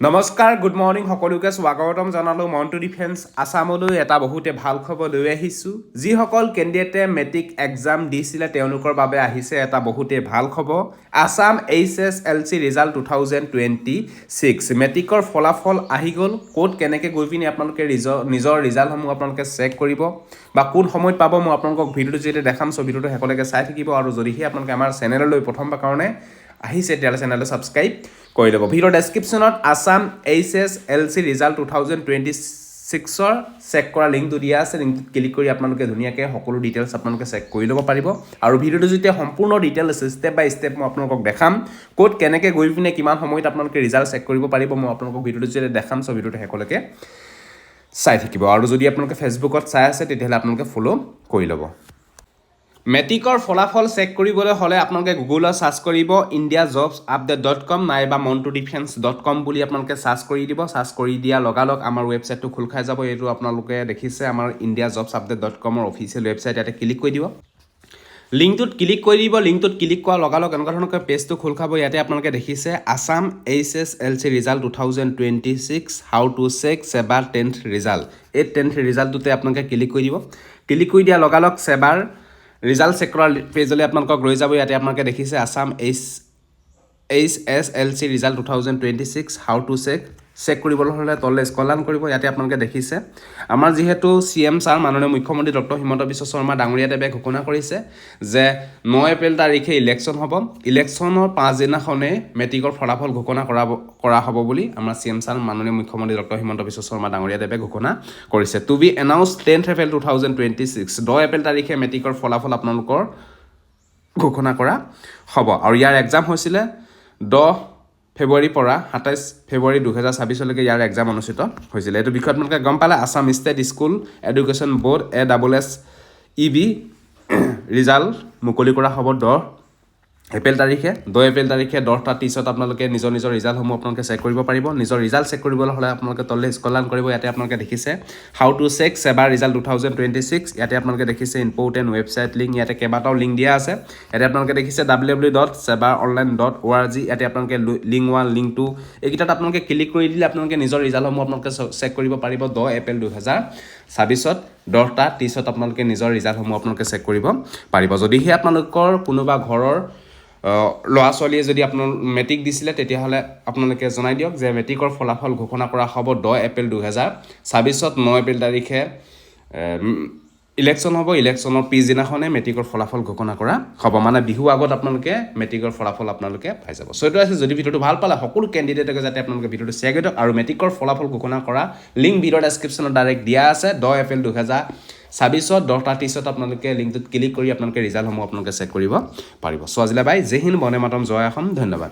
নমস্কাৰ good morning সকলোকে স্বাগতম জনালোঁ মন্টু ডিফেন্স আছামলৈ এটা বহুতে ভাল খবৰ লৈ আহিছোঁ যিসকল কেণ্ডিডেটে মেট্ৰিক এক্সাম দিছিলে তেওঁলোকৰ বাবে আহিছে এটা বহুতে ভাল খবৰ আছাম HSLC ৰিজাল্ট 2026 মেট্ৰিকৰ ফলাফল আহি গ'ল ক'ত কেনেকৈ গৈ পিনি আপোনালোকে নিজৰ ৰিজাল্টসমূহ আপোনালোকে চেক কৰিব বা কোন সময়ত পাব মই আপোনালোকক ভিডিঅ'টো যেতিয়া দেখাম চ' ভিডিঅ'টো শেষলৈকে চাই থাকিব আৰু যদিহে আপোনালোকে আমাৰ চেনেললৈ প্ৰথমবাৰ কাৰণে আহিছে তেতিয়াহ'লে চেনেলটো ছাবস্ক্ৰাইব কৰি ল'ব ভিডিঅ'ৰ ডেছক্ৰিপশ্যনত আছাম HSLC ৰিজাল্ট 2026ৰ চেক কৰা লিংকটো দিয়া আছে লিংকটোত ক্লিক কৰি আপোনালোকে ধুনীয়াকৈ সকলো ডিটেইলছ আপোনালোকে চেক কৰি ল'ব পাৰিব আৰু ভিডিঅ'টো যেতিয়া সম্পূৰ্ণ ডিটেইলছ ষ্টেপ বাই ষ্টেপ মই আপোনালোকক দেখাম ক'ত কেনেকৈ গৈ পিনে কিমান সময়ত আপোনালোকে ৰিজাল্ট চেক কৰিব পাৰিব মই আপোনালোকক ভিডিঅ'টো যেতিয়া দেখাম চ' ভিডিঅ'টো শেষলৈকে চাই থাকিব আৰু যদি আপোনালোকে ফেচবুকত চাই আছে তেতিয়াহ'লে আপোনালোকে ফ'ল' কৰি ল'ব মেট্ৰিকৰ ফলাফল চেক কৰিবলৈ হ'লে আপোনালোকে গুগলত চাৰ্চ কৰিব indiajobsupdate.com নাইবা montudefense.com বুলি আপোনালোকে চাৰ্চ কৰি দিব চাৰ্চ কৰি দিয়া লগালগ আমাৰ ৱেবছাইটটো খোল খাই যাব এইটো আপোনালোকে দেখিছে আমাৰ indiajobsupdate.com-ৰ অফিচিয়েল ৱেবছাইট ইয়াতে ক্লিক কৰি দিব লিংকটোত ক্লিক কৰি দিব লিংকটোত ক্লিক কৰাৰ লগালগ এনেকুৱা ধৰণকৈ পেজটো খোল খাব ইয়াতে আপোনালোকে দেখিছে Assam HSLC result 2026 how to check SEBA 10th result এই 10th ৰিজাল্টটোতে আপোনালোকে ক্লিক কৰি দিব ক্লিক কৰি দিয়া লগালগ চেবাৰ ৰিজাল্ট চেক কৰা পেজলৈ আপোনালোকক লৈ যাব ইয়াতে আপোনালোকে দেখিছে Assam HSLC result 2026 how to check কৰিবলৈ হ'লে তললৈ স্ক্ৰল কৰিব ইয়াতে আপোনালোকে দেখিছে আমাৰ যিহেতু CM ছাৰ মাননীয় মুখ্যমন্ত্ৰী ডক্টৰ হিমন্ত বিশ্ব শৰ্মা ডাঙৰীয়াদেৱে ঘোষণা কৰিছে যে 9 এপ্ৰিল তাৰিখে ইলেকশ্যন হ'ব ইলেকশ্যনৰ পাছদিনাখনেই মেট্ৰিকৰ ফলাফল ঘোষণা কৰা হ'ব বুলি আমাৰ CM ছাৰ মাননীয় মুখ্যমন্ত্ৰী ডক্টৰ হিমন্ত বিশ্ব শৰ্মা ডাঙৰীয়াদেৱে ঘোষণা কৰিছে to be announce 10th April 2026 10 এপ্ৰিল তাৰিখে মেট্ৰিকৰ ফলাফল আপোনালোকৰ ঘোষণা কৰা হ'ব আৰু ইয়াৰ এক্সাম হৈছিলে 10 ফেব্ৰুৱাৰীৰ পৰা 27 ফেব্ৰুৱাৰী 2026লৈকে ইয়াৰ এক্সাম অনুষ্ঠিত হৈছিলে এইটো বিষয়ে আপোনালোকে গম পালে Assam state school education board ASSEB result মুকলি কৰা হ'ব 10 এপ্ৰিল তাৰিখে 10টা 30ত আপোনালোকে নিজৰ ৰিজাল্টসমূহ আপোনালোকে চেক কৰিব পাৰিব নিজৰ ৰিজাল্ট চেক কৰিবলৈ হ'লে আপোনালোকে তললৈ স্ক্ৰল কৰিব ইয়াতে আপোনালোকে দেখিছে how to check SEBA result 2026 ইয়াতে আপোনালোকে দেখিছে ইম্পৰ্টেণ্ট ৱেবছাইট লিংক ইয়াতে কেইবাটাও লিংক দিয়া আছে ইয়াতে আপোনালোকে দেখিছে www.sebaronline.org ইয়াতে আপোনালোকে লিংক 1 লিংক 2 এইকেইটাত আপোনালোকে ক্লিক কৰি দিলে আপোনালোকে নিজৰ ৰিজাল্টসমূহ আপোনালোকে চেক কৰিব পাৰিব 10 এপ্ৰিল 2026ত 10টা 30ত আপোনালোকে নিজৰ ৰিজাল্টসমূহ আপোনালোকে চেক কৰিব পাৰিব যদিহে আপোনালোকৰ কোনোবা ঘৰৰ ল'ৰা ছোৱালীয়ে যদি আপোনাৰ মেট্ৰিক দিছিলে তেতিয়াহ'লে আপোনালোকে জনাই দিয়ক যে মেট্ৰিকৰ ফলাফল ঘোষণা কৰা হ'ব 10 এপ্ৰিল 2026ত 9 এপ্ৰিল তাৰিখে ইলেকশ্যন হ'ব ইলেকশ্যনৰ পিছদিনাখনে মেট্ৰিকৰ ফলাফল ঘোষণা কৰা হ'ব মানে বিহু আগত আপোনালোকে মেট্ৰিকৰ ফলাফল আপোনালোকে পাই যাব চ' এইটো আছে যদি ভিডিঅ'টো ভাল পালে সকলো কেণ্ডিডেটকে যাতে আপোনালোকে ভিডিঅ'টো শ্বেয়াৰ কৰি দিয়ক আৰু মেট্ৰিকৰ ফলাফল ঘোষণা কৰা লিংক ভিডিঅ'ৰ ডেছক্ৰিপশ্যনত ডাইৰেক্ট দিয়া আছে 10 এপ্ৰিল 2026ত 10টা 30ত আপোনালোকে লিংকটোত ক্লিক কৰি আপোনালোকে ৰিজাল্টসমূহ আপোনালোকে চেক কৰিব পাৰিব চ' আজিলৈ বাই জয় হিন্দ বন্দে মাতৰম জয় অসম ধন্যবাদ